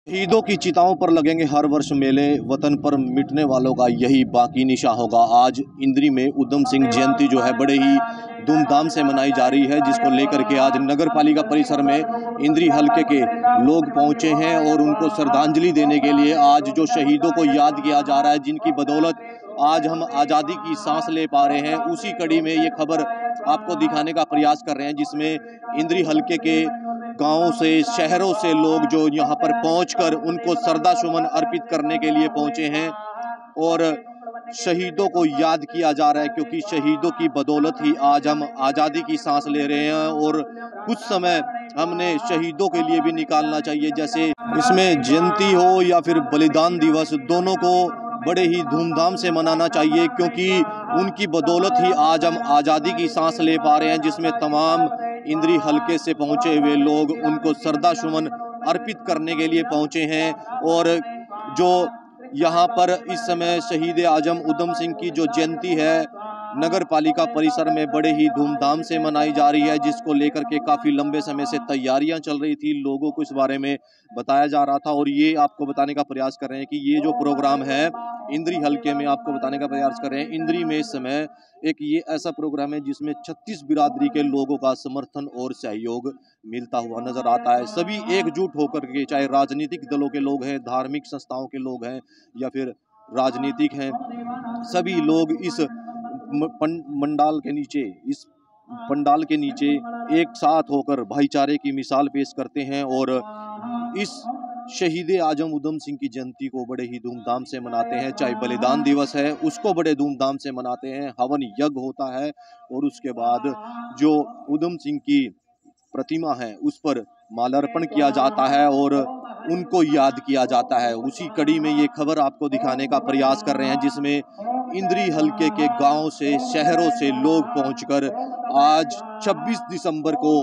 शहीदों की चिताओं पर लगेंगे हर वर्ष मेले, वतन पर मिटने वालों का यही बाकी निशा होगा। आज इंद्री में उधम सिंह जयंती जो है बड़े ही धूमधाम से मनाई जा रही है, जिसको लेकर के आज नगर पालिका परिसर में इंद्री हलके के लोग पहुंचे हैं और उनको श्रद्धांजलि देने के लिए आज जो शहीदों को याद किया जा रहा है, जिनकी बदौलत आज हम आज़ादी की सांस ले पा रहे हैं, उसी कड़ी में ये खबर आपको दिखाने का प्रयास कर रहे हैं, जिसमें इंद्री हलके के गांवों से, शहरों से लोग जो यहाँ पर पहुंचकर उनको श्रद्धा सुमन अर्पित करने के लिए पहुंचे हैं और शहीदों को याद किया जा रहा है, क्योंकि शहीदों की बदौलत ही आज हम आज़ादी की सांस ले रहे हैं। और कुछ समय हमने शहीदों के लिए भी निकालना चाहिए, जैसे इसमें जयंती हो या फिर बलिदान दिवस, दोनों को बड़े ही धूमधाम से मनाना चाहिए, क्योंकि उनकी बदौलत ही आज हम आज़ादी की सांस ले पा रहे हैं, जिसमें तमाम इंद्री हलके से पहुंचे हुए लोग उनको श्रद्धा सुमन अर्पित करने के लिए पहुंचे हैं। और जो यहाँ पर इस समय शहीद आजम उधम सिंह की जो जयंती है नगर पालिका परिसर में बड़े ही धूमधाम से मनाई जा रही है, जिसको लेकर के काफ़ी लंबे समय से तैयारियां चल रही थी, लोगों को इस बारे में बताया जा रहा था। और ये आपको बताने का प्रयास कर रहे हैं कि ये जो प्रोग्राम है इंद्री हलके में, आपको बताने का प्रयास कर रहे हैं इंद्री में इस समय एक ये ऐसा प्रोग्राम है जिसमें 36 बिरादरी के लोगों का समर्थन और सहयोग मिलता हुआ नजर आता है। सभी एकजुट होकर के, चाहे राजनीतिक दलों के लोग हैं, धार्मिक संस्थाओं के लोग हैं या फिर राजनीतिक हैं, सभी लोग इस मंडाल के नीचे, इस पंडाल के नीचे एक साथ होकर भाईचारे की मिसाल पेश करते हैं और इस शहीद आजम उधम सिंह की जयंती को बड़े ही धूमधाम से मनाते हैं। चाहे बलिदान दिवस है उसको बड़े धूमधाम से मनाते हैं, हवन यज्ञ होता है और उसके बाद जो उधम सिंह की प्रतिमा है उस पर माल्यार्पण किया जाता है और उनको याद किया जाता है। उसी कड़ी में ये खबर आपको दिखाने का प्रयास कर रहे हैं, जिसमें इंद्री हलके के गांव से, शहरों से लोग पहुंचकर आज 26 दिसंबर को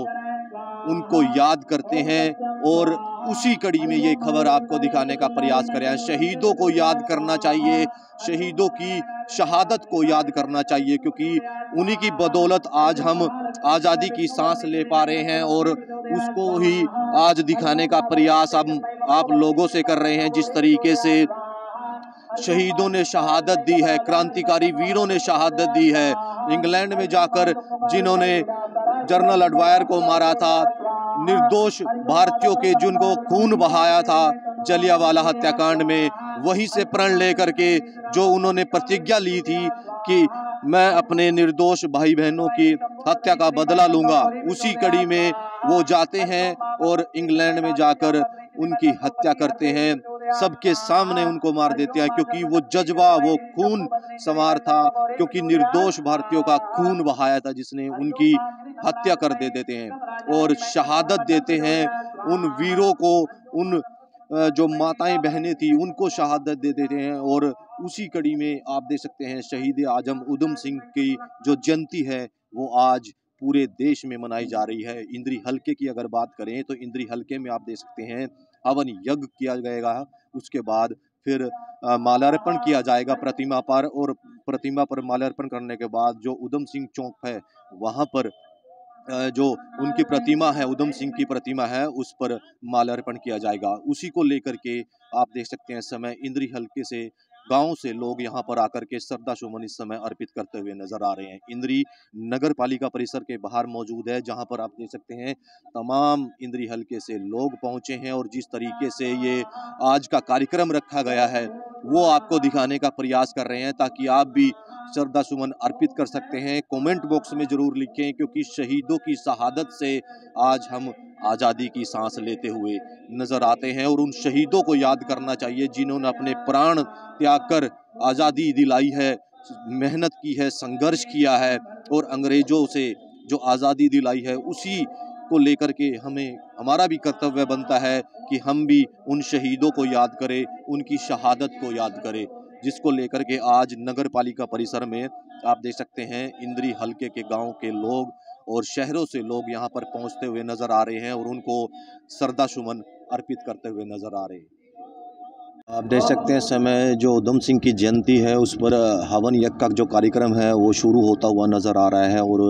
उनको याद करते हैं। और उसी कड़ी में ये खबर आपको दिखाने का प्रयास कर रहे हैं। शहीदों को याद करना चाहिए, शहीदों की शहादत को याद करना चाहिए, क्योंकि उन्हीं की बदौलत आज हम आज़ादी की सांस ले पा रहे हैं और उसको ही आज दिखाने का प्रयास हम आप लोगों से कर रहे हैं। जिस तरीके से शहीदों ने शहादत दी है, क्रांतिकारी वीरों ने शहादत दी है, इंग्लैंड में जाकर जिन्होंने जनरल एडवायर को मारा था, निर्दोष भारतीयों के जिनको खून बहाया था जलियांवाला हत्याकांड में, वहीं से प्रण लेकर के जो उन्होंने प्रतिज्ञा ली थी कि मैं अपने निर्दोष भाई बहनों की हत्या का बदला लूंगा, उसी कड़ी में वो जाते हैं और इंग्लैंड में जाकर उनकी हत्या करते हैं, सबके सामने उनको मार देते हैं, क्योंकि वो जज्बा, वो खून सवार था, क्योंकि निर्दोष भारतीयों का खून बहाया था जिसने उनकी हत्या कर दे देते हैं और शहादत देते हैं उन वीरों को, उन जो माताएं बहनें थी उनको शहादत दे देते हैं। और उसी कड़ी में आप देख सकते हैं शहीद आजम उधम सिंह की जो जयंती है वो आज पूरे देश में मनाई जा रही है। इंद्री हलके की अगर बात करें तो इंद्री हलके में आप देख सकते हैं हवन यज्ञ किया जाएगा, उसके बाद फिर माल्यार्पण किया जाएगा प्रतिमा पर, और प्रतिमा पर माल्यार्पण करने के बाद जो उधम सिंह चौक है वहां पर जो उनकी प्रतिमा है, उधम सिंह की प्रतिमा है, उस पर माल्यार्पण किया जाएगा। उसी को लेकर के आप देख सकते हैं इस समय इंद्री हलके से, गांव से लोग यहां पर आकर के श्रद्धा सुमन इस समय अर्पित करते हुए नजर आ रहे हैं। इंद्री नगर पालिका परिसर के बाहर मौजूद है, जहां पर आप देख सकते हैं तमाम इंद्री हलके से लोग पहुंचे हैं और जिस तरीके से ये आज का कार्यक्रम रखा गया है वो आपको दिखाने का प्रयास कर रहे हैं, ताकि आप भी श्रद्धा सुमन अर्पित कर सकते हैं। कमेंट बॉक्स में जरूर लिखें, क्योंकि शहीदों की शहादत से आज हम आज़ादी की सांस लेते हुए नजर आते हैं और उन शहीदों को याद करना चाहिए जिन्होंने अपने प्राण त्याग कर आज़ादी दिलाई है, मेहनत की है, संघर्ष किया है और अंग्रेजों से जो आज़ादी दिलाई है उसी को लेकर के हमें, हमारा भी कर्तव्य बनता है कि हम भी उन शहीदों को याद करें, उनकी शहादत को याद करें, जिसको लेकर के आज नगर पालिका परिसर में आप देख सकते हैं इंद्री हलके के गांव के लोग और शहरों से लोग यहां पर पहुंचते हुए नजर आ रहे हैं और उनको श्रद्धा सुमन अर्पित करते हुए नजर आ रहे हैं। आप देख सकते हैं समय जो उधम सिंह की जयंती है उस पर हवन यज्ञ का जो कार्यक्रम है वो शुरू होता हुआ नज़र आ रहा है। और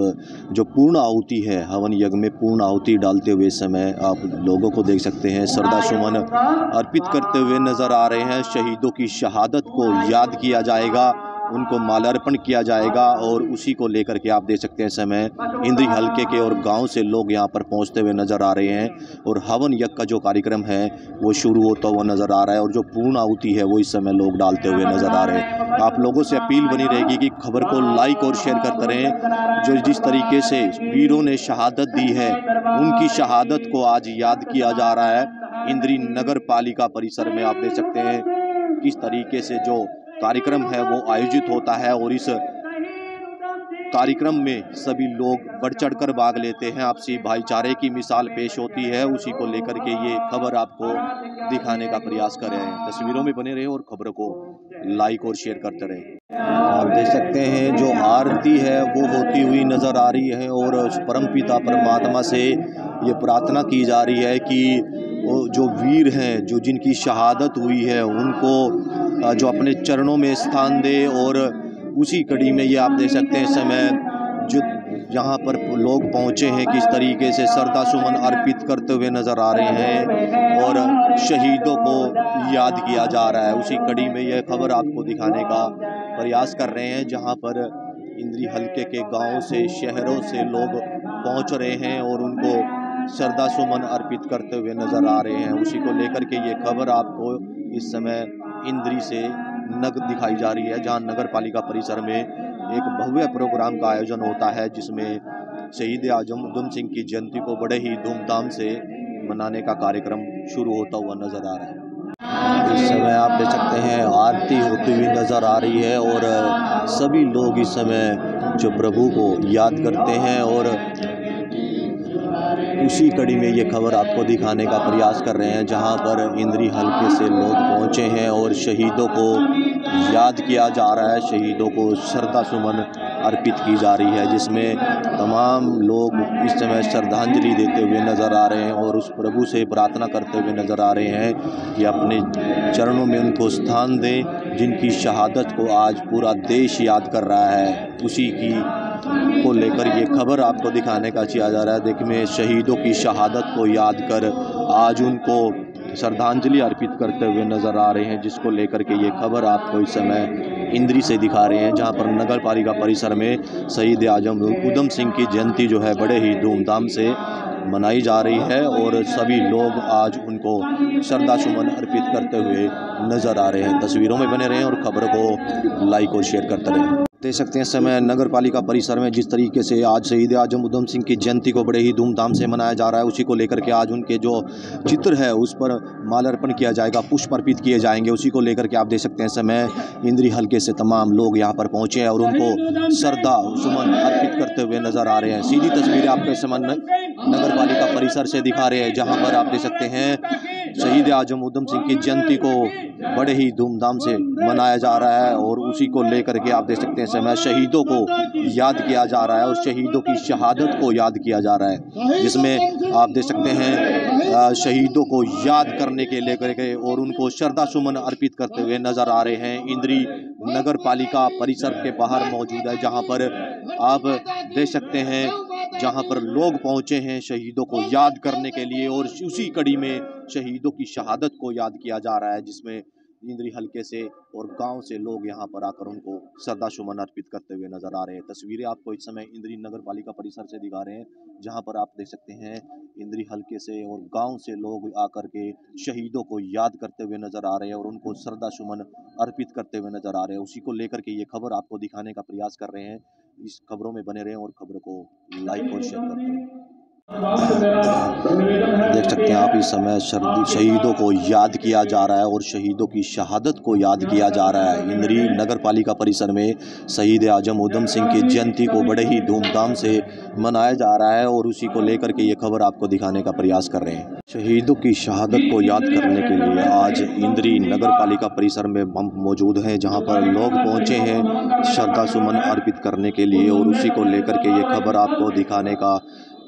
जो पूर्ण आहुति है हवन यज्ञ में पूर्ण आहुति डालते हुए समय आप लोगों को देख सकते हैं श्रद्धा सुमन अर्पित करते हुए नज़र आ रहे हैं। शहीदों की शहादत को याद किया जाएगा, उनको माल्यार्पण किया जाएगा और उसी को लेकर के आप देख सकते हैं समय इंद्री हलके के और गांव से लोग यहां पर पहुंचते हुए नज़र आ रहे हैं और हवन यज्ञ का जो कार्यक्रम है वो शुरू होता हुआ नज़र आ रहा है और जो पूर्ण आहुति है वो इस समय लोग डालते हुए नज़र आ रहे हैं। आप लोगों से अपील बनी रहेगी कि खबर को लाइक और शेयर करते रहें। जो जिस तरीके से वीरों ने शहादत दी है उनकी शहादत को आज याद किया जा रहा है। इंद्री नगर पालिका परिसर में आप देख सकते हैं किस तरीके से जो कार्यक्रम है वो आयोजित होता है और इस कार्यक्रम में सभी लोग बढ़ चढ़कर भाग लेते हैं। आपसी भाईचारे की मिसाल पेश होती है, उसी को लेकर के ये खबर आपको दिखाने का प्रयास कर रहे हैं। तस्वीरों में बने रहे और खबरों को लाइक और शेयर करते रहे। आप देख सकते हैं जो आरती है वो होती हुई नज़र आ रही है और परमपिता परमात्मा से ये प्रार्थना की जा रही है कि जो वीर हैं जो जिनकी शहादत हुई है उनको जो अपने चरणों में स्थान दे। और उसी कड़ी में ये आप देख सकते हैं समय जो यहाँ पर लोग पहुँचे हैं किस तरीके से श्रद्धा सुमन अर्पित करते हुए नज़र आ रहे हैं और शहीदों को याद किया जा रहा है। उसी कड़ी में यह खबर आपको दिखाने का प्रयास कर रहे हैं जहाँ पर इंद्री हलके के गाँव से शहरों से लोग पहुँच रहे हैं और उनको श्रद्धा सुमन अर्पित करते हुए नज़र आ रहे हैं। उसी को लेकर के ये खबर आपको इस समय इंद्री से नगर दिखाई जा रही है जहां नगर पालिका परिसर में एक भव्य प्रोग्राम का आयोजन होता है जिसमें शहीद आजम उधम सिंह की जयंती को बड़े ही धूमधाम से मनाने का कार्यक्रम शुरू होता हुआ नज़र आ रहा है। इस समय आप देख सकते हैं आरती होती हुई नज़र आ रही है और सभी लोग इस समय जो प्रभु को याद करते हैं और उसी कड़ी में ये खबर आपको दिखाने का प्रयास कर रहे हैं जहां पर इंद्री हलके से लोग पहुंचे हैं और शहीदों को याद किया जा रहा है, शहीदों को श्रद्धा सुमन अर्पित की जा रही है जिसमें तमाम लोग इस समय श्रद्धांजलि देते हुए नज़र आ रहे हैं और उस प्रभु से प्रार्थना करते हुए नज़र आ रहे हैं कि अपने चरणों में उनको स्थान दें जिनकी शहादत को आज पूरा देश याद कर रहा है। उसी की को लेकर ये खबर आपको दिखाने का किया जा रहा है। देखिए शहीदों की शहादत को याद कर आज उनको श्रद्धांजलि अर्पित करते हुए नज़र आ रहे हैं जिसको लेकर के ये खबर आपको इस समय इंद्री से दिखा रहे हैं जहां पर नगर पालिका परिसर में शहीद आजम उधम सिंह की जयंती जो है बड़े ही धूमधाम से मनाई जा रही है और सभी लोग आज उनको श्रद्धा सुमन अर्पित करते हुए नज़र आ रहे हैं। तस्वीरों में बने रहें और खबर को लाइक और शेयर करते रहें। देख सकते हैं समय नगर पालिका परिसर में जिस तरीके से आज शहीद आजम उधम सिंह की जयंती को बड़े ही धूमधाम से मनाया जा रहा है, उसी को लेकर के आज उनके जो चित्र है उस पर माल्यार्पण किया जाएगा, पुष्प अर्पित किए जाएंगे। उसी को लेकर के आप देख सकते हैं समय इंद्री हलके से तमाम लोग यहाँ पर पहुँचे हैं और उनको श्रद्धा सुमन अर्पित करते हुए नज़र आ रहे हैं। सीधी तस्वीरें आपके समय नगर पालिका परिसर से दिखा रहे हैं जहाँ पर आप देख सकते हैं शहीद आजम उधम सिंह की जयंती को बड़े ही धूमधाम से मनाया जा रहा है और उसी को लेकर के आप देख सकते हैं समय शहीदों को याद किया जा रहा है और शहीदों की शहादत को याद किया जा रहा है जिसमें आप देख सकते हैं शहीदों को याद करने के लेकर के और उनको श्रद्धा सुमन अर्पित करते हुए नज़र आ रहे हैं। इंद्री नगर पालिका परिसर के बाहर मौजूद है जहाँ पर आप देख सकते हैं जहां पर लोग पहुंचे हैं शहीदों को याद करने के लिए और उसी कड़ी में शहीदों की शहादत को याद किया जा रहा है जिसमें इंद्री हलके से और गांव से लोग यहां पर आकर उनको श्रद्धा सुमन अर्पित करते हुए नजर आ रहे हैं। तस्वीरें आपको इस समय इंद्री नगर पालिका परिसर से दिखा रहे हैं जहां पर आप देख सकते हैं इंद्री हलके से और गांव से लोग आकर के शहीदों को याद करते हुए नजर आ रहे हैं और उनको श्रद्धा सुमन अर्पित करते हुए नजर आ रहे हैं। उसी को लेकर के ये खबर आपको दिखाने का प्रयास कर रहे हैं। इस खबरों में बने रहें और खबरों को लाइक और शेयर करते रहें। देख सकते हैं आप इस समय शहीदों को याद किया जा रहा है और शहीदों की शहादत को याद किया जा रहा है। इंद्री नगर पालिका परिसर में शहीद आजम उधम सिंह की जयंती को बड़े ही धूमधाम से मनाया जा रहा है और उसी को लेकर के ये खबर आपको दिखाने का प्रयास कर रहे हैं। शहीदों की शहादत को याद करने के लिए आज इंद्री नगर पालिका परिसर में हम मौजूद हैं जहां पर लोग पहुंचे हैं श्रद्धा सुमन अर्पित करने के लिए और उसी को लेकर के ये खबर आपको दिखाने का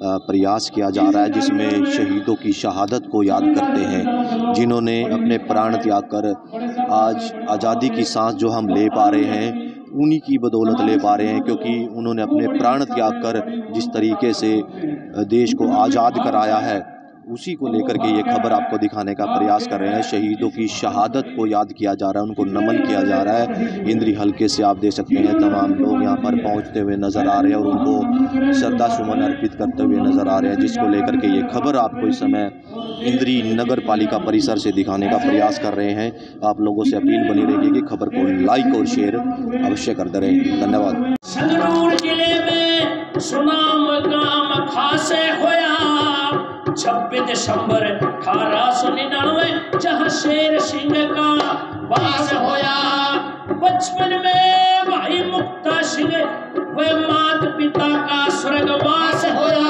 प्रयास किया जा रहा है, जिसमें शहीदों की शहादत को याद करते हैं, जिन्होंने अपने प्राण त्याग कर आज आज़ादी की सांस जो हम ले पा रहे हैं उन्हीं की बदौलत ले पा रहे हैं, क्योंकि उन्होंने अपने प्राण त्याग कर जिस तरीके से देश को आज़ाद कराया है उसी को लेकर के ये खबर आपको दिखाने का प्रयास कर रहे हैं। शहीदों की शहादत को याद किया जा रहा है, उनको नमन किया जा रहा है। इंद्री हल्के से आप देख सकते हैं तमाम लोग यहाँ पर पहुँचते हुए नज़र आ रहे हैं और उनको श्रद्धा सुमन अर्पित करते हुए नज़र आ रहे हैं, जिसको लेकर के ये खबर आपको इस समय इंद्री नगर पालिका परिसर से दिखाने का प्रयास कर रहे हैं। आप लोगों से अपील बनी रहेगी कि खबर को लाइक और शेयर अवश्य करते रहें। धन्यवाद। संगरूर जिले में सुनाम गाम खासे होया 26 दिसंबर 1899 जहाँ शेर सिंह का वास होया। बचपन में भाई मुक्ता सिंह व माता पिता का स्वर्गवास होया।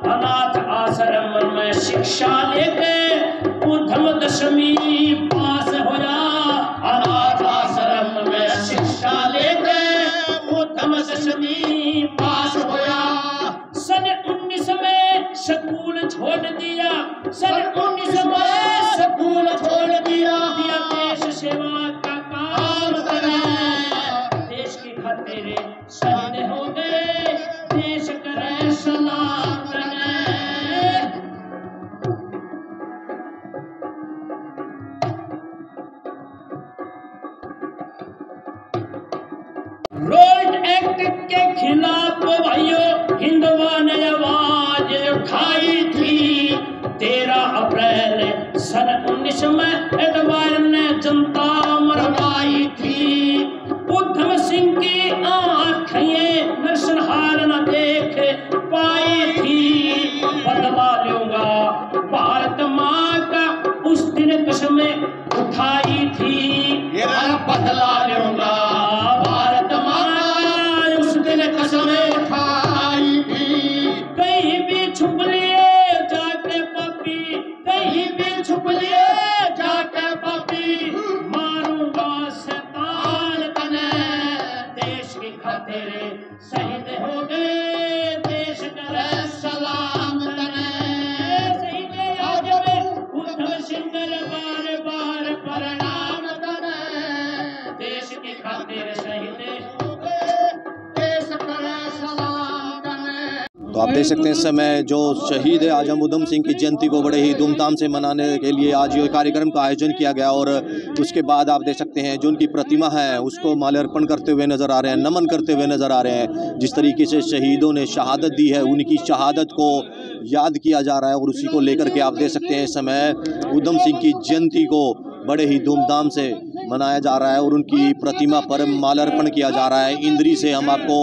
अनाथ आश्रम में शिक्षा लेके उधम दशमी पास होया। अनाथ आश्रम में शिक्षा लेके उधम दशमी पास होया। सन 19 में स्कूल छोड़ दिया। सन 19 में स्कूल छोड़ दिया। देश सेवा का काम करे। देश की खातिर शहीद हो गए। देश करे सलाम करे। रोड एक्ट के खिलाफ भाइयों हिंदुओं ने आवाज उठाई थी। 13 अप्रैल सन 19 में एडवायर ने जनता मरवाई थी। उधम सिंह की आंखें नरसंहार न देख पाई थी। बदला लूंगा भारत माँ का उस दिन कसमें उठाई थी। बदला लूंगा भारत माँ उस दिन कसमें उठाई थी। कहीं भी छुप लिए जाके पापी। कहीं भी छुप लिए जाके पापी। मारूंगा शैतान तने। देश की खातिर शहीद हो गए। देश करे सलाम तने। शहीद आजम उधम सिंह बार बार प्रणाम तने। देश की खातिर शहीद हो गए। देश करे सलाम तने। तो आप देख सकते हैं इस समय जो शहीद आजम उधम सिंह की जयंती को बड़े ही धूमधाम से मनाने के लिए आज ये कार्यक्रम का आयोजन किया गया और उसके बाद आप देख सकते हैं जो उनकी प्रतिमा है उसको माल्यार्पण करते हुए नज़र आ रहे हैं, नमन करते हुए नज़र आ रहे हैं। जिस तरीके से शहीदों ने शहादत दी है उनकी शहादत को याद किया जा रहा है और उसी को लेकर के आप देख सकते हैं इस समय उधम सिंह की जयंती को बड़े ही धूमधाम से मनाया जा रहा है और उनकी प्रतिमा पर माल्यार्पण किया जा रहा है। इंद्री से हम आपको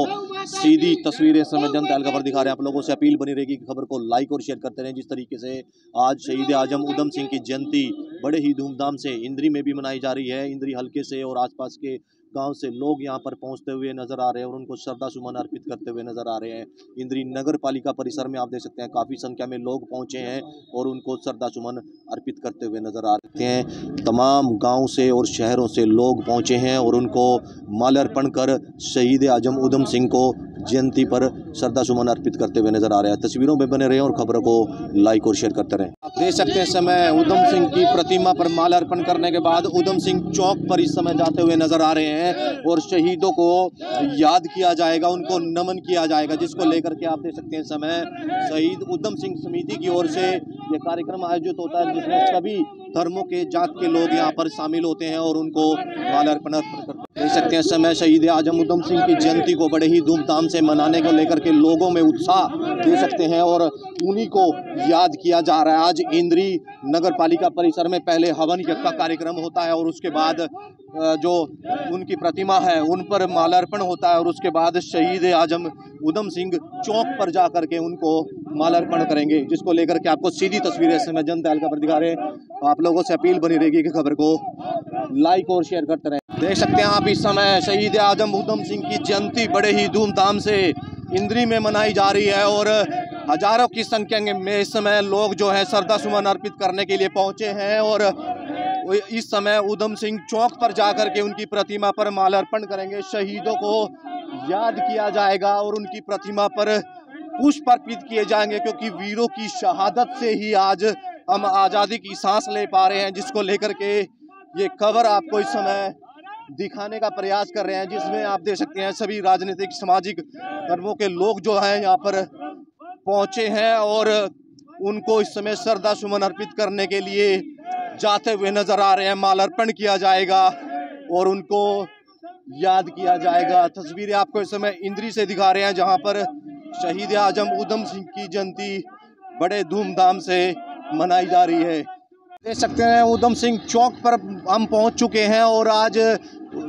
सीधी तस्वीरें समय जनता खबर दिखा रहे हैं। आप लोगों से अपील बनी रहेगी कि खबर को लाइक और शेयर करते रहें। जिस तरीके से आज शहीद आजम उधम सिंह की जयंती बड़े ही धूमधाम से इंद्री में भी मनाई जा रही है। इंद्री हल्के से और आसपास के गांव से लोग यहां पर पहुंचते हुए नजर आ रहे हैं और उनको श्रद्धा सुमन अर्पित करते हुए नजर आ रहे हैं। इंद्री नगर पालिका परिसर में आप देख सकते हैं काफ़ी संख्या में लोग पहुंचे हैं और उनको श्रद्धा सुमन अर्पित करते हुए नजर आ रहे हैं। तमाम गांव से और शहरों से लोग पहुंचे हैं और उनको माल्यार्पण कर शहीद आजम उधम सिंह को जयंती पर श्रद्धा सुमन अर्पित करते हुए नजर आ रहे हैं। तस्वीरों में बने रहें और खबरों को लाइक और शेयर करते रहें। आप देख सकते हैं इस समय उधम सिंह की प्रतिमा पर माल्यार्पण करने के बाद उधम सिंह चौक पर इस समय जाते हुए नजर आ रहे हैं और शहीदों को याद किया जाएगा, उनको नमन किया जाएगा, जिसको लेकर के आप देख सकते हैं समय शहीद उधम सिंह समिति की ओर से ये कार्यक्रम आयोजित होता है जिसमें सभी धर्मों के जात के लोग यहाँ पर शामिल होते हैं और उनको माल्यार्पण करते हैं। देख सकते हैं समय शहीद आजम उधम सिंह की जयंती को बड़े ही धूमधाम से मनाने को लेकर के लोगों में उत्साह दे सकते हैं और उन्हीं को याद किया जा रहा है। आज इंद्री नगर पालिका परिसर में पहले हवन यज्ञ का कार्यक्रम होता है और उसके बाद जो उनकी प्रतिमा है उन पर माल्यार्पण होता है और उसके बाद शहीद आजम उधम सिंह चौक पर जा करके उनको माल्यार्पण करेंगे, जिसको लेकर के आपको सीधी तस्वीरें इस समय जनता खबर दिखा रहे हैं। आप लोगों से अपील बनी रहेगी कि खबर को लाइक और शेयर करते रहें। देख सकते हैं आप इस समय शहीद आजम उधम सिंह की जयंती बड़े ही धूमधाम से इंद्री में मनाई जा रही है और हजारों की संख्या में इस समय लोग जो है श्रद्धा सुमन अर्पित करने के लिए पहुंचे हैं और इस समय उधम सिंह चौक पर जाकर के उनकी प्रतिमा पर माल्यार्पण करेंगे। शहीदों को याद किया जाएगा और उनकी प्रतिमा पर पुष्प अर्पित किए जाएंगे, क्योंकि वीरों की शहादत से ही आज हम आज़ादी की सांस ले पा रहे हैं, जिसको लेकर के ये खबर आपको इस समय दिखाने का प्रयास कर रहे हैं, जिसमें आप देख सकते हैं सभी राजनीतिक सामाजिक धर्मों के लोग जो हैं यहाँ पर पहुंचे हैं और उनको इस समय श्रद्धा सुमन अर्पित करने के लिए जाते हुए नजर आ रहे हैं। माल्यार्पण किया जाएगा और उनको याद किया जाएगा। तस्वीरें आपको इस समय इंद्री से दिखा रहे हैं, जहां पर शहीद आजम उधम सिंह की जयंती बड़े धूमधाम से मनाई जा रही है। देख सकते हैं उधम सिंह चौक पर हम पहुंच चुके हैं और आज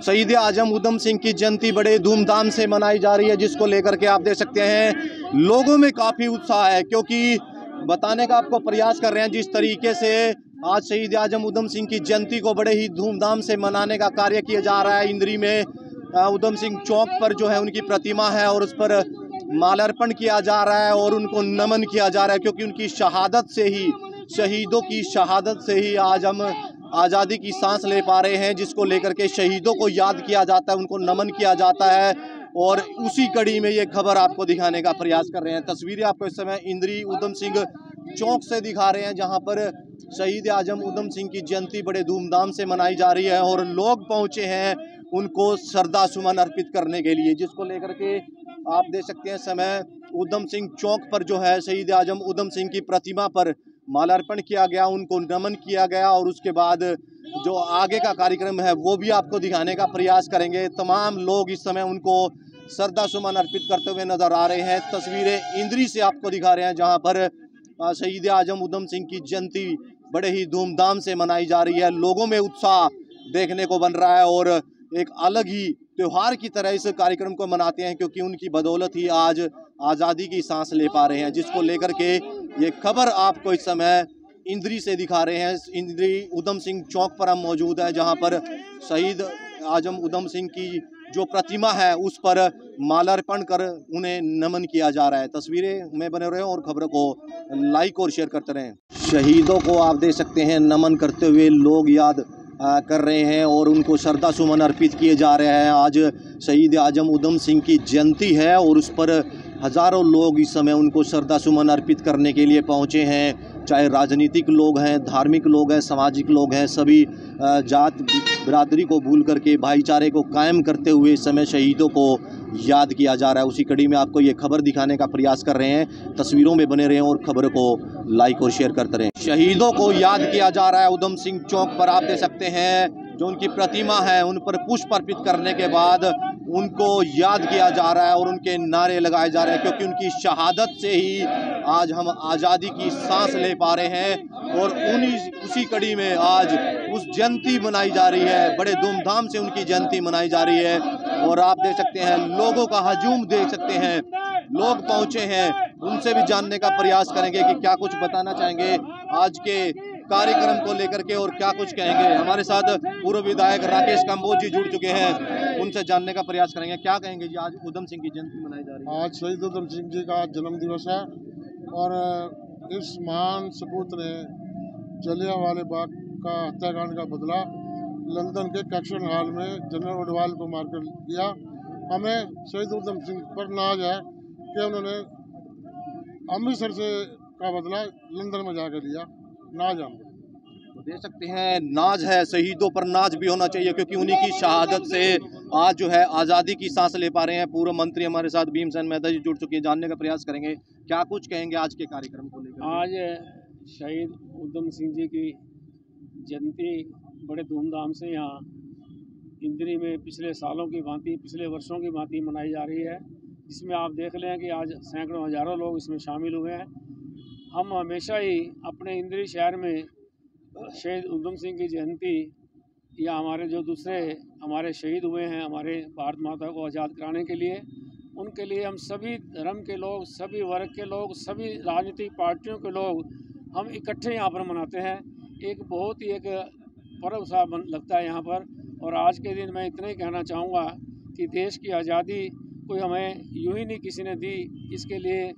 शहीद आजम उधम सिंह की जयंती बड़े धूमधाम से मनाई जा रही है, जिसको लेकर के आप देख सकते हैं लोगों में काफ़ी उत्साह है, क्योंकि बताने का आपको प्रयास कर रहे हैं जिस तरीके से आज शहीद आजम उधम सिंह की जयंती को बड़े ही धूमधाम से मनाने का कार्य किया जा रहा है। इंद्री में उधम सिंह चौक पर जो है उनकी प्रतिमा है और उस पर माल्यार्पण किया जा रहा है और उनको नमन किया जा रहा है, क्योंकि उनकी शहादत से ही, शहीदों की शहादत से ही आज हम आज़ादी की सांस ले पा रहे हैं, जिसको लेकर के शहीदों को याद किया जाता है, उनको नमन किया जाता है और उसी कड़ी में ये खबर आपको दिखाने का प्रयास कर रहे हैं। तस्वीरें आपको इस समय इंद्री उधम सिंह चौक से दिखा रहे हैं, जहां पर शहीद आजम उधम सिंह की जयंती बड़े धूमधाम से मनाई जा रही है और लोग पहुंचे हैं उनको श्रद्धा सुमन अर्पित करने के लिए, जिसको लेकर के आप देख सकते हैं समय उधम सिंह चौक पर जो है शहीद आजम उधम सिंह की प्रतिमा पर माल्यार्पण किया गया, उनको नमन किया गया और उसके बाद जो आगे का कार्यक्रम है वो भी आपको दिखाने का प्रयास करेंगे। तमाम लोग इस समय उनको श्रद्धा सुमन अर्पित करते हुए नजर आ रहे हैं। तस्वीरें इंद्री से आपको दिखा रहे हैं, जहां पर शहीद आजम उधम सिंह की जयंती बड़े ही धूमधाम से मनाई जा रही है। लोगों में उत्साह देखने को बन रहा है और एक अलग ही त्योहार की तरह इस कार्यक्रम को मनाते हैं, क्योंकि उनकी बदौलत ही आज आज़ादी की सांस ले पा रहे हैं, जिसको लेकर के ये खबर आपको इस समय इंद्री से दिखा रहे हैं। इंद्री उधम सिंह चौक पर हम मौजूद हैं, जहां पर शहीद आजम उधम सिंह की जो प्रतिमा है उस पर माल्यार्पण कर उन्हें नमन किया जा रहा है। तस्वीरें में बने रहे और खबरों को लाइक और शेयर करते रहें। शहीदों को आप देख सकते हैं नमन करते हुए लोग याद कर रहे हैं और उनको श्रद्धा सुमन अर्पित किए जा रहे हैं। आज शहीद आजम उधम सिंह की जयंती है और उस पर हज़ारों लोग इस समय उनको श्रद्धा सुमन अर्पित करने के लिए पहुंचे हैं, चाहे राजनीतिक लोग हैं, धार्मिक लोग हैं, सामाजिक लोग हैं, सभी जात बिरादरी को भूल करके भाईचारे को कायम करते हुए इस समय शहीदों को याद किया जा रहा है। उसी कड़ी में आपको ये खबर दिखाने का प्रयास कर रहे हैं। तस्वीरों में बने रहें और खबर को लाइक और शेयर करते रहें। शहीदों को याद किया जा रहा है उधम सिंह चौक पर। आप देख सकते हैं जो उनकी प्रतिमा है उन पर पुष्प अर्पित करने के बाद उनको याद किया जा रहा है और उनके नारे लगाए जा रहे हैं, क्योंकि उनकी शहादत से ही आज हम आज़ादी की सांस ले पा रहे हैं और उसी कड़ी में आज उस जयंती मनाई जा रही है। बड़े धूमधाम से उनकी जयंती मनाई जा रही है और आप देख सकते हैं लोगों का हजूम देख सकते हैं, लोग पहुंचे हैं। उनसे भी जानने का प्रयास करेंगे कि क्या कुछ बताना चाहेंगे आज के कार्यक्रम को लेकर के और क्या कुछ कहेंगे। हमारे साथ पूर्व विधायक राकेश कंबोज जी जुड़ चुके हैं, उनसे जानने का प्रयास करेंगे। क्या कहेंगे जी, आज उधम सिंह की जयंती मनाई जा रही है। आज शहीद उधम सिंह जी का जन्म दिवस है और इस महान सपूत ने जलियांवाला बाग का हत्याकांड का बदला लंदन के कैक्सन हॉल में जनरल ओडवाल को मारकर किया। हमें शहीद उधम सिंह पर नाज है कि उन्होंने अमृतसर से का बदला लंदन में जाकर लिया। नाज हम तो देख सकते हैं, नाज है, शहीदों पर नाज भी होना चाहिए, क्योंकि उन्हीं की शहादत से आज जो है आज़ादी की सांस ले पा रहे हैं। पूर्व मंत्री हमारे साथ भीमसेन मेहता जी जुड़ चुके हैं, जानने का प्रयास करेंगे क्या कुछ कहेंगे आज के कार्यक्रम को लेकर। आज शहीद उधम सिंह जी की जयंती बड़े धूमधाम से यहाँ इंद्री में पिछले सालों की भांति, पिछले वर्षों की भांति मनाई जा रही है, जिसमें आप देख लें कि आज सैकड़ों हज़ारों लोग इसमें शामिल हुए हैं। हम हमेशा ही अपने इंद्री शहर में शहीद उधम सिंह की जयंती या हमारे जो दूसरे हमारे शहीद हुए हैं हमारे भारत माता को आज़ाद कराने के लिए, उनके लिए हम सभी धर्म के लोग, सभी वर्ग के लोग, सभी राजनीतिक पार्टियों के लोग हम इकट्ठे यहाँ पर मनाते हैं। एक बहुत ही एक पर्व सा लगता है यहाँ पर। और आज के दिन मैं इतना ही कहना चाहूँगा कि देश की आज़ादी कोई हमें यूँ ही नहीं किसी ने दी, इसके लिए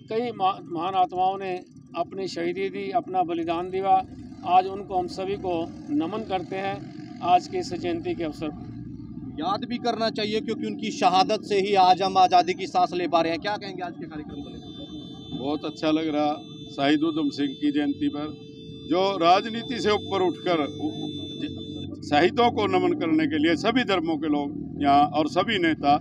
कई महान आत्माओं ने अपनी शहीदी दी, अपना बलिदान दिया। आज उनको हम सभी को नमन करते हैं आज के इस जयंती के अवसर पर। याद भी करना चाहिए क्योंकि उनकी शहादत से ही आज हम आज़ादी की सांस ले पा रहे हैं। क्या कहेंगे आज के कार्यक्रम को लेकर? बहुत अच्छा लग रहा शहीद उधम सिंह की जयंती पर, जो राजनीति से ऊपर उठकर शहीदों को नमन करने के लिए सभी धर्मों के लोग यहाँ और सभी नेता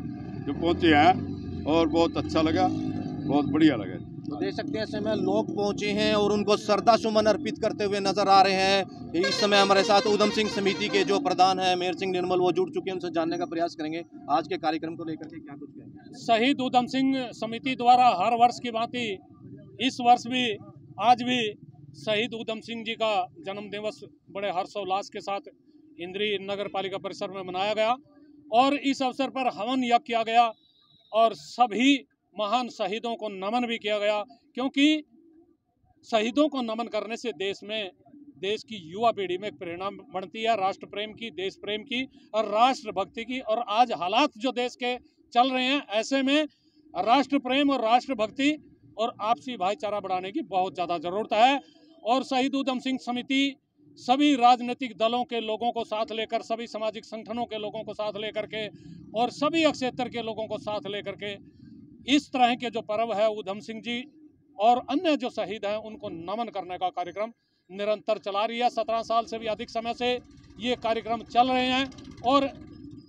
जो पहुँचे हैं, और बहुत अच्छा लगा, बहुत बढ़िया लगा। तो देख सकते हैं इस समय लोग पहुंचे हैं और उनको श्रद्धा सुमन अर्पित करते हुए नजर आ रहे हैं। इस समय हमारे साथ उधम सिंह समिति के जो प्रधान हैं मेहर सिंह निर्मल, वो जुड़ चुके हैं, उनसे जानने का प्रयास करेंगे आज के कार्यक्रम को लेकर के क्या कुछ कहेंगे। शहीद उधम सिंह समिति द्वारा हर वर्ष की भांति इस वर्ष भी आज भी शहीद उधम सिंह जी का जन्म दिवस बड़े हर्षोल्लास के साथ इंद्री नगर पालिका परिसर में मनाया गया और इस अवसर पर हवन यज्ञ किया गया और सभी महान शहीदों को नमन भी किया गया, क्योंकि शहीदों को नमन करने से देश की युवा पीढ़ी में प्रेरणा बढ़ती है, राष्ट्र प्रेम की, देश प्रेम की और राष्ट्र भक्ति की। और आज हालात जो देश के चल रहे हैं, ऐसे में राष्ट्र प्रेम और राष्ट्र भक्ति और आपसी भाईचारा बढ़ाने की बहुत ज़्यादा ज़रूरत है। और शहीद उधम सिंह समिति सभी राजनीतिक दलों के लोगों को साथ लेकर, सभी सामाजिक संगठनों के लोगों को साथ लेकर के और सभी क्षेत्र के लोगों को साथ लेकर के इस तरह के जो पर्व है उधम सिंह जी और अन्य जो शहीद हैं उनको नमन करने का कार्यक्रम निरंतर चला रही है। 17 साल से भी अधिक समय से ये कार्यक्रम चल रहे हैं और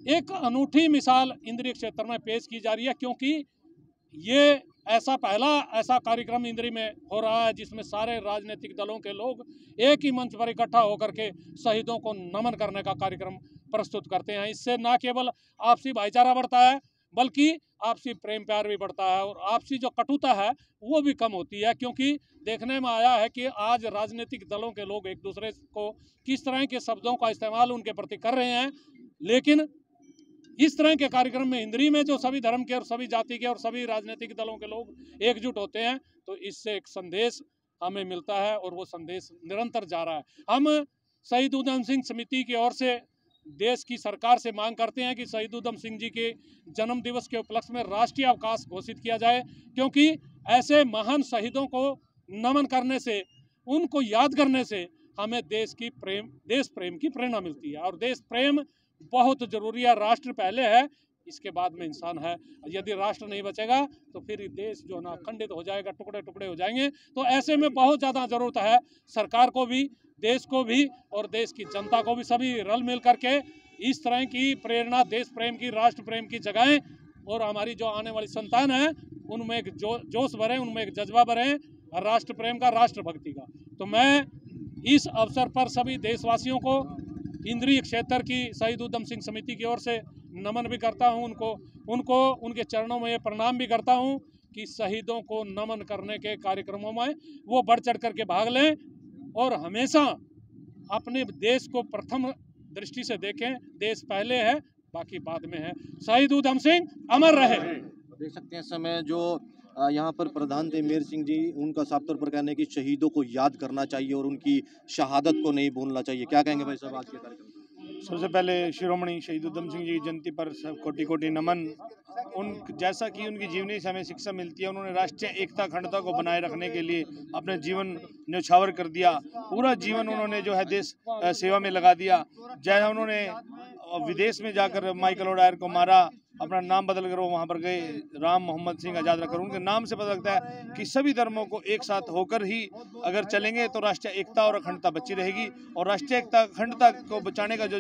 एक अनूठी मिसाल इंद्री क्षेत्र में पेश की जा रही है, क्योंकि ये पहला ऐसा कार्यक्रम इंद्री में हो रहा है जिसमें सारे राजनीतिक दलों के लोग एक ही मंच पर इकट्ठा होकर के शहीदों को नमन करने का कार्यक्रम प्रस्तुत करते हैं। इससे न केवल आपसी भाईचारा बढ़ता है बल्कि आपसी प्रेम प्यार भी बढ़ता है और आपसी जो कटुता है वो भी कम होती है, क्योंकि देखने में आया है कि आज राजनीतिक दलों के लोग एक दूसरे को किस तरह के शब्दों का इस्तेमाल उनके प्रति कर रहे हैं। लेकिन इस तरह के कार्यक्रम में इंद्री में जो सभी धर्म के और सभी जाति के और सभी राजनीतिक दलों के लोग एकजुट होते हैं तो इससे एक संदेश हमें मिलता है और वो संदेश निरंतर जा रहा है। हम शहीद उधम सिंह समिति की ओर से देश की सरकार से मांग करते हैं कि शहीद उधम सिंह जी के जन्म दिवस के उपलक्ष्य में राष्ट्रीय अवकाश घोषित किया जाए, क्योंकि ऐसे महान शहीदों को नमन करने से, उनको याद करने से हमें देश प्रेम की प्रेरणा मिलती है और देश प्रेम बहुत जरूरी है। राष्ट्र पहले है, इसके बाद में इंसान है। यदि राष्ट्र नहीं बचेगा तो फिर देश जो ना खंडित हो जाएगा, टुकड़े टुकड़े हो जाएंगे। तो ऐसे में बहुत ज़्यादा ज़रूरत है सरकार को भी, देश को भी और देश की जनता को भी, सभी रल मिल करके इस तरह की प्रेरणा देश प्रेम की, राष्ट्र प्रेम की जगाएं और हमारी जो आने वाली संतान है उनमें एक जोश भरें, उनमें एक जज्बा भरें राष्ट्र प्रेम का, राष्ट्र भक्ति का। तो मैं इस अवसर पर सभी देशवासियों को इंद्री क्षेत्र की शहीद उधम सिंह समिति की ओर से नमन भी करता हूं, उनको उनके चरणों में प्रणाम भी करता हूं कि शहीदों को नमन करने के कार्यक्रमों में वो बढ़ चढ़ करके भाग लें और हमेशा अपने देश को प्रथम दृष्टि से देखें। देश पहले है, बाकी बाद में है। शहीद उधम सिंह अमर रहे। देख सकते हैं समय जो यहाँ पर प्रधान थे मेहर सिंह जी, उनका साफ तौर पर कहना है कि शहीदों को याद करना चाहिए और उनकी शहादत को नहीं भूलना चाहिए। क्या कहेंगे भाई साहब आज के कार्यक्रम? सबसे पहले शिरोमणि शहीद उधम सिंह जी की जयंती पर कोटि कोटि नमन। जैसा कि उनकी जीवनी से हमें शिक्षा मिलती है, उन्होंने राष्ट्रीय एकता अखंडता को बनाए रखने के लिए अपने जीवन न्यौछावर कर दिया। पूरा जीवन उन्होंने जो है देश सेवा में लगा दिया। जैसा उन्होंने विदेश में जाकर माइकल ओडायर को मारा, अपना नाम बदल कर वो वहाँ पर गए, राम मोहम्मद सिंह आज़ाद रखकर, उनके नाम से पता लगता है कि सभी धर्मों को एक साथ होकर ही अगर चलेंगे तो राष्ट्रीय एकता और अखंडता बची रहेगी। और राष्ट्रीय एकता अखंडता को बचाने का जो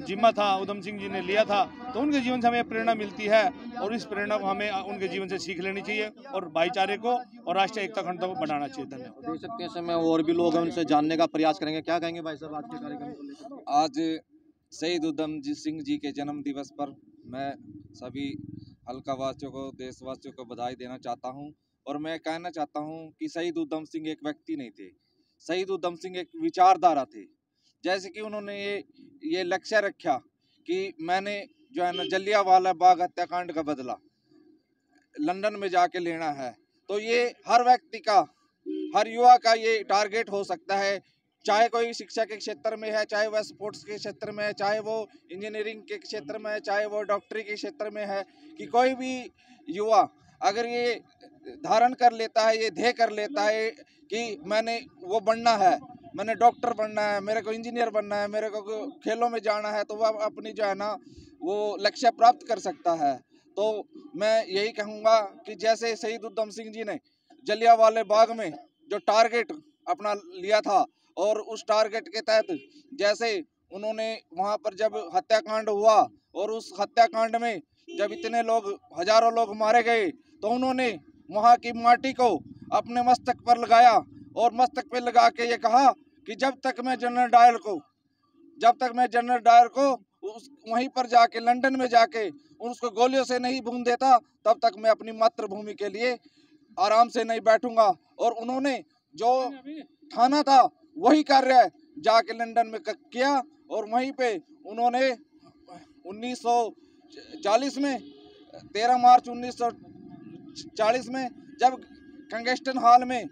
जिम्मा था उधम सिंह जी ने लिया था, तो उनके जीवन से हमें प्रेरणा मिलती है और इस प्रेरणा को हमें उनके जीवन से सीख लेनी चाहिए और भाईचारे को और राष्ट्रीय एकता अखंडता को बढ़ाना चाहिए। धन्यवाद। देख सकते हैं समय और भी लोग उनसे जानने का प्रयास करेंगे। क्या कहेंगे भाई साहब आज के कार्यक्रम को लेकर? आज शहीद उधम सिंह जी के जन्म दिवस पर मैं सभी हल्का वासियों को, देशवासियों को बधाई देना चाहता हूं और मैं कहना चाहता हूं कि शहीद उधम सिंह एक व्यक्ति नहीं थे, शहीद उधम सिंह एक विचारधारा थे। जैसे कि उन्होंने ये लक्ष्य रखा कि मैंने जो है ना जलियांवाला बाग हत्याकांड का बदला लंदन में जाके लेना है, तो ये हर व्यक्ति का, हर युवा का ये टारगेट हो सकता है, चाहे कोई शिक्षा के क्षेत्र में है, चाहे वह स्पोर्ट्स के क्षेत्र में है, चाहे वो इंजीनियरिंग के क्षेत्र में है, चाहे वो डॉक्टरी के क्षेत्र में है, कि कोई भी युवा अगर ये धारण कर लेता है, ये ध्येय कर लेता है कि मैंने वो बनना है, मैंने डॉक्टर बनना है, मेरे को इंजीनियर बनना है, मेरे को खेलों में जाना है, तो वह अपनी जो है ना वो लक्ष्य प्राप्त कर सकता है। तो मैं यही कहूँगा कि जैसे शहीद उधम सिंह जी ने जलियांवाले बाग में जो टारगेट अपना लिया था और उस टारगेट के तहत जैसे उन्होंने वहाँ पर जब हत्याकांड हुआ और उस हत्याकांड में जब इतने लोग, हजारों लोग मारे गए, तो उन्होंने वहाँ की माटी को अपने मस्तक पर लगाया और मस्तक पर लगा के ये कहा कि जब तक मैं जनरल डायर को वहीं पर जाके लंदन में जाके उसको गोलियों से नहीं भून देता, तब तक मैं अपनी मातृभूमि के लिए आराम से नहीं बैठूंगा। और उन्होंने जो ठाना था वही कार्य जाके लंदन में किया और वहीं पे उन्होंने 1940 में 13 मार्च 1940 में जब कंगेस्टन हॉल में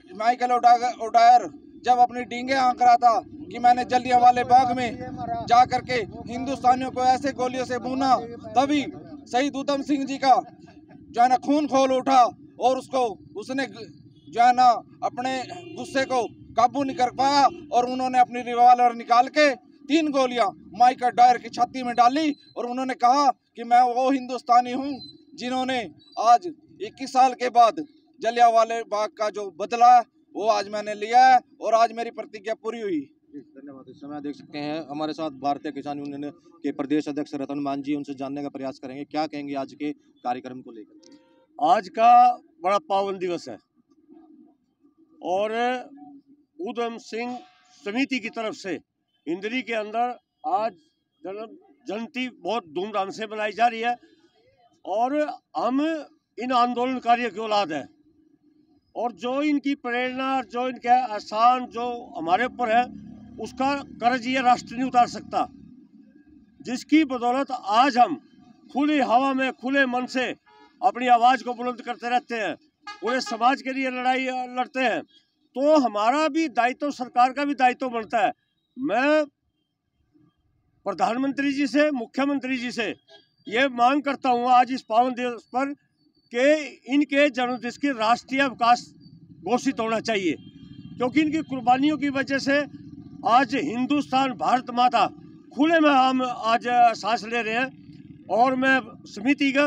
माइकल ओडायर जब अपनी डींगे आंक रहा था कि मैंने जलियांवाले बाग में जा करके हिंदुस्तानियों को ऐसे गोलियों से भूना, तभी शहीद उधम सिंह जी का जो है ना खून खोल उठा और उसने जो है ना अपने गुस्से को काबू नहीं कर पाया और उन्होंने अपनी रिवॉल्वर निकाल के 3 गोलियां माइकल डायर की छाती में डाली और उन्होंने कहा कि मैं वो हिंदुस्तानी हूं जिन्होंने आज 21 साल के बाद जलियांवाले बाग का जो बदला वो आज मैंने लिया है और आज मेरी प्रतिज्ञा पूरी हुई। धन्यवाद। इस समय देख सकते हैं हमारे साथ भारतीय किसान यूनियन के प्रदेश अध्यक्ष रतन मान जी, उनसे जानने का प्रयास करेंगे क्या कहेंगे आज के कार्यक्रम को लेकर। आज का बड़ा पावन दिवस है और उधम सिंह समिति की तरफ से इंद्री के अंदर आज जन्म जयंती बहुत धूमधाम से मनाई जा रही है और हम इन आंदोलनकारियों की औलाद है और जो इनकी प्रेरणा, जो इनका एहसान जो हमारे ऊपर है, उसका कर्ज ये राष्ट्र नहीं उतार सकता, जिसकी बदौलत आज हम खुली हवा में खुले मन से अपनी आवाज़ को बुलंद करते रहते हैं, पूरे समाज के लिए लड़ाई लड़ते हैं। तो हमारा भी दायित्व, सरकार का भी दायित्व बनता है। मैं प्रधानमंत्री जी से, मुख्यमंत्री जी से ये मांग करता हूँ आज इस पावन दिवस पर कि इनके जन्मदिन की राष्ट्रीय अवकाश घोषित होना चाहिए, क्योंकि इनकी कुर्बानियों की वजह से आज हिंदुस्तान, भारत माता खुले में हम आज सांस ले रहे हैं। और मैं समिति का,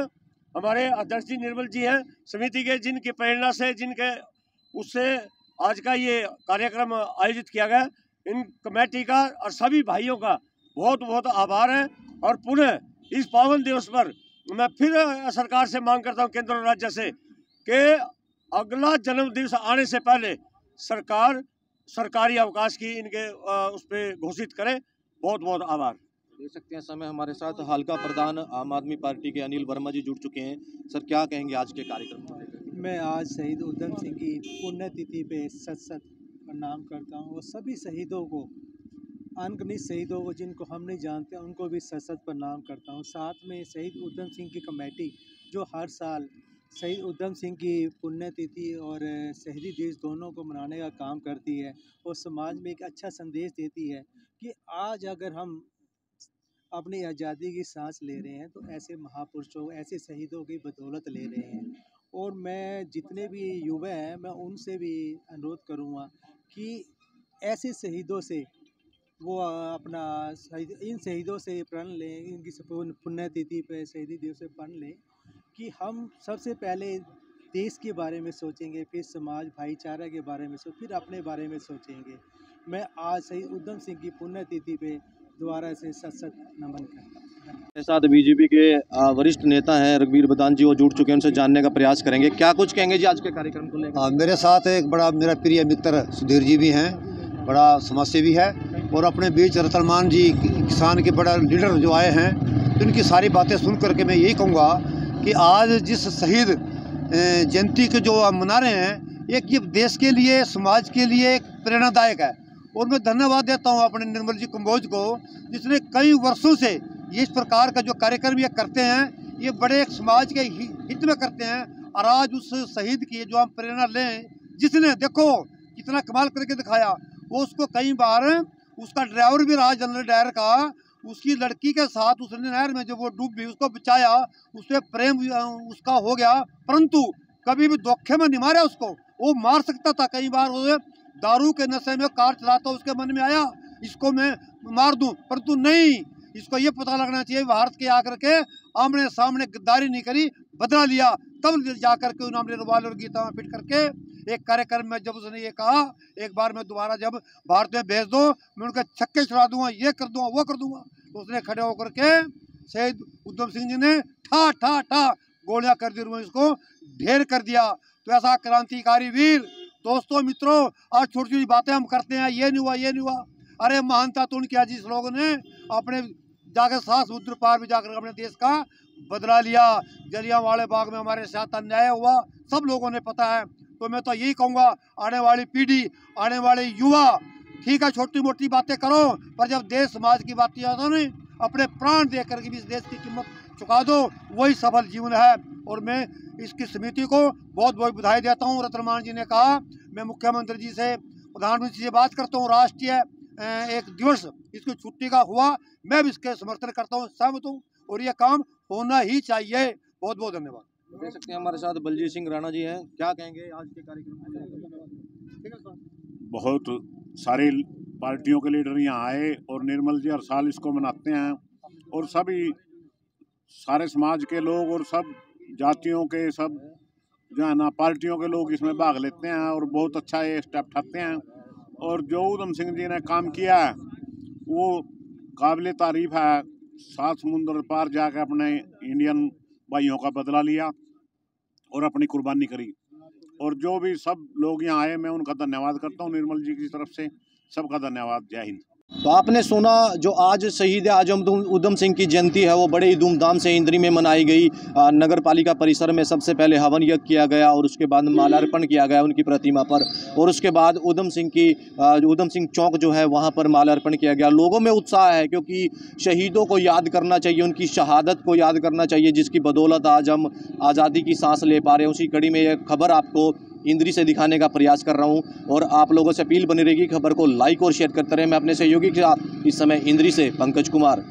हमारे अध्यक्ष जी निर्मल जी हैं, समिति के जिनकी प्रेरणा से, जिनके उससे आज का ये कार्यक्रम आयोजित किया गया, इन कमेटी का और सभी भाइयों का बहुत बहुत आभार है। और पुनः इस पावन दिवस पर मैं फिर सरकार से मांग करता हूं, केंद्र और राज्य से, कि अगला जन्मदिवस आने से पहले सरकार सरकारी अवकाश की इनके उस पर घोषित करे। बहुत बहुत आभार। देख सकते हैं समय हमारे साथ हल्का प्रधान आम आदमी पार्टी के अनिल वर्मा जी जुड़ चुके हैं। सर क्या कहेंगे आज के कार्यक्रम को लेकर? मैं आज शहीद उधम सिंह की पुण्यतिथि पे सत प्रणाम करता हूँ और सभी शहीदों को, अनगिनत शहीदों को जिनको हम नहीं जानते, उनको भी सत प्रणाम करता हूँ। साथ में शहीद उधम सिंह की कमेटी जो हर साल शहीद उधम सिंह की पुण्यतिथि और शहीदी दिवस दोनों को मनाने का काम करती है और समाज में एक अच्छा संदेश देती है कि आज अगर हम अपनी आज़ादी की सांस ले रहे हैं तो ऐसे महापुरुषों, ऐसे शहीदों की बदौलत ले रहे हैं। और मैं जितने भी युवा हैं, मैं उनसे भी अनुरोध करूँगा कि ऐसे शहीदों से वो अपना इन शहीदों से प्रण लें, इनकी पुण्यतिथि पे शहीदी दिवस से प्रण लें कि हम सबसे पहले देश के बारे में सोचेंगे, फिर समाज भाईचारा के बारे में फिर अपने बारे में सोचेंगे। मैं आज शहीद उधम सिंह की पुण्यतिथि पे दोबारा से सत नमन करता हूँ। मेरे साथ बीजेपी के वरिष्ठ नेता हैं रघुवीर बदान जी, वो जुड़ चुके हैं, उनसे जानने का प्रयास करेंगे। क्या कुछ कहेंगे जी आज के कार्यक्रम को लेकर? मेरे साथ एक बड़ा मेरा प्रिय मित्र सुधीर जी भी हैं, बड़ा समाजसेवी है, और अपने बीच रतनमान जी किसान के बड़ा लीडर जो आए हैं, तो इनकी सारी बातें सुन करके मैं यही कहूँगा कि आज जिस शहीद जयंती के जो आप मना रहे हैं, एक ये देश के लिए, समाज के लिए एक प्रेरणादायक है। और मैं धन्यवाद देता हूँ अपने निर्मल जी कंबोज को, जिसने कई वर्षों से ये इस प्रकार का जो कार्यक्रम ये करते हैं, ये बड़े एक समाज के हित में करते हैं। और आज उस शहीद की जो हम प्रेरणा लें, जिसने देखो कितना कमाल करके दिखाया, वो उसको कई बार उसका ड्राइवर भी रहा जनरल डायर का, उसकी लड़की के साथ उसने नहर में जब वो डूब गई उसको बचाया, उससे प्रेम उसका हो गया, परंतु कभी भी धोखे में नहीं मारा उसको। वो मार सकता था कई बार, वो दारू के नशे में कार चलाता, उसके मन में आया इसको मैं मार दूं, परंतु नहीं, इसको ये पता लगना चाहिए भारत के आकर के आमने सामने गद्दारी नहीं करी, बदला लिया, तब जाकर के उन्होंने रिवाल्वर गीता में फिट करके एक कार्यक्रम में जब उसने ये कहा एक बार मैं दोबारा जब भारत में भेज दो मैं उनके छक्के छुड़ा दूंगा, ये कर दूंगा, वो कर दूंगा, तो उसने खड़े होकर के शहीद उधम सिंह जी ने ठा ठा ठा गोलियां कर दी, इसको ढेर कर दिया। तो ऐसा क्रांतिकारी वीर दोस्तों मित्रों, आज छोटी छोटी बातें हम करते हैं, ये नहीं हुआ, ये नहीं हुआ, अरे महानता तो उनकी जिस लोगों ने अपने जाकर 7 समुद्र पार में जाकर अपने देश का बदला लिया। जलियांवाले बाग में हमारे साथ अन्याय हुआ, सब लोगों ने पता है। तो मैं तो यही कहूँगा आने वाली पीढ़ी, आने वाले युवा, ठीक है छोटी मोटी बातें करो, पर जब देश समाज की बातें आती है ना, अपने प्राण दे करके भी इस देश की कीमत चुका दो, वही सफल जीवन है। और मैं इसकी समिति को बहुत बहुत बधाई देता हूँ। रतनमान जी ने कहा, मैं मुख्यमंत्री जी से, प्रधानमंत्री से बात करता हूँ, राष्ट्रीय एक दिवस इसको छुट्टी का हुआ, मैं भी इसके समर्थन करता हूँ, सहमत हूँ, और ये काम होना ही चाहिए। बहुत बहुत धन्यवाद। देख सकते हैं हमारे साथ बलजीत सिंह राणा जी हैं, क्या कहेंगे आज के कार्यक्रम में? बहुत सारे पार्टियों के लीडर यहाँ आए और निर्मल जी हर साल इसको मनाते हैं, और सभी सारे समाज के लोग और सब जातियों के, सब जो है ना पार्टियों के लोग इसमें भाग लेते हैं और बहुत अच्छा ये स्टेप उठाते हैं। और जो उधम सिंह जी ने काम किया है वो काबिल तारीफ है। 7 समुंदर पार जाकर अपने इंडियन भाइयों का बदला लिया और अपनी कुर्बानी करी, और जो भी सब लोग यहाँ आए मैं उनका धन्यवाद करता हूँ, निर्मल जी की तरफ से सबका धन्यवाद। जय हिंद। तो आपने सुना जो आज शहीद आजम उधम सिंह की जयंती है वो बड़े ही धूमधाम से इंद्री में मनाई गई। नगर पालिका परिसर में सबसे पहले हवन यज्ञ किया गया और उसके बाद माल्यार्पण किया गया उनकी प्रतिमा पर, और उसके बाद उधम सिंह चौक जो है वहाँ पर माल्यार्पण किया गया। लोगों में उत्साह है क्योंकि शहीदों को याद करना चाहिए, उनकी शहादत को याद करना चाहिए, जिसकी बदौलत आज हम आज़ादी की सांस ले पा रहे हैं। उसी कड़ी में यह खबर आपको इंद्री से दिखाने का प्रयास कर रहा हूं, और आप लोगों से अपील बनी रहेगी खबर को लाइक और शेयर करते रहें। मैं अपने सहयोगी के साथ इस समय इंद्री से पंकज कुमार।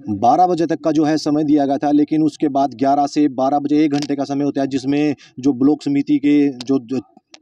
12 बजे तक का जो है समय दिया गया था, लेकिन उसके बाद 11 से 12 बजे 1 घंटे का समय होता है, जिसमें जो ब्लॉक समिति के जो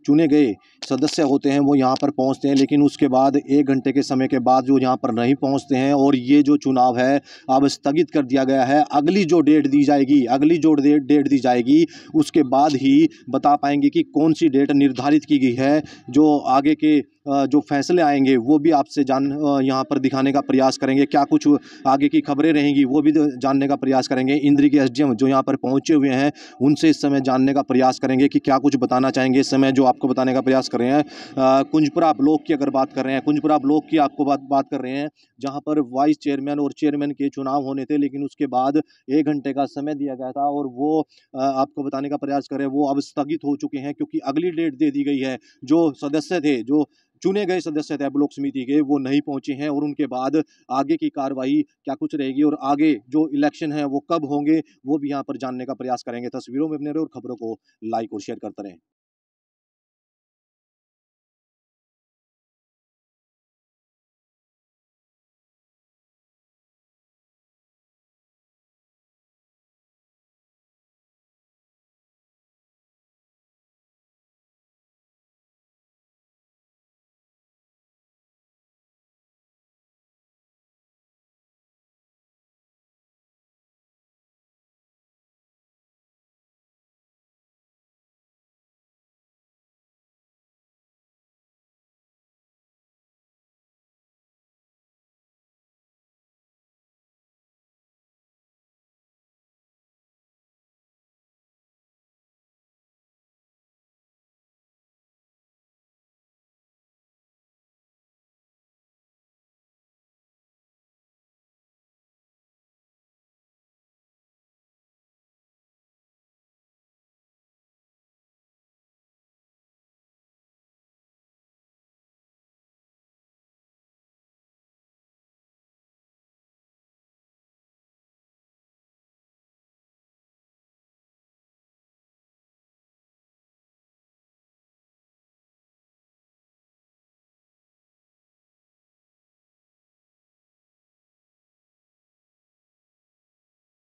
चुने गए सदस्य होते हैं वो यहाँ पर पहुँचते हैं। लेकिन उसके बाद 1 घंटे के समय के बाद जो यहाँ पर नहीं पहुँचते हैं, और ये जो चुनाव है अब स्थगित कर दिया गया है। अगली जो डेट दी जाएगी उसके बाद ही बता पाएंगे कि कौन सी डेट निर्धारित की गई है। जो आगे के जो फैसले आएंगे वो भी आपसे यहाँ पर दिखाने का प्रयास करेंगे। क्या कुछ आगे की खबरें रहेंगी वो भी जानने का प्रयास करेंगे। इंद्री के एसडीएम जो यहाँ पर पहुँचे हुए हैं उनसे इस समय जानने का प्रयास करेंगे कि क्या कुछ बताना चाहेंगे। इस समय जो आपको बताने का प्रयास कर रहे हैं कुंजपुरा ब्लॉक की अगर बात कर रहे हैं, कुंजपुरा ब्लॉक की आपको बात कर रहे हैं, जहाँ पर वाइस चेयरमैन और चेयरमैन के चुनाव होने थे, लेकिन उसके बाद 1 घंटे का समय दिया गया था और वो आपको बताने का प्रयास कर रहे हैं वो अब स्थगित हो चुके हैं, क्योंकि अगली डेट दे दी गई है। जो सदस्य थे, जो चुने गए सदस्य थे ब्लॉक समिति के, वो नहीं पहुंचे हैं, और उनके बाद आगे की कार्रवाई क्या कुछ रहेगी और आगे जो इलेक्शन है वो कब होंगे वो भी यहाँ पर जानने का प्रयास करेंगे। तस्वीरों में अपने और खबरों को लाइक और शेयर करते रहें।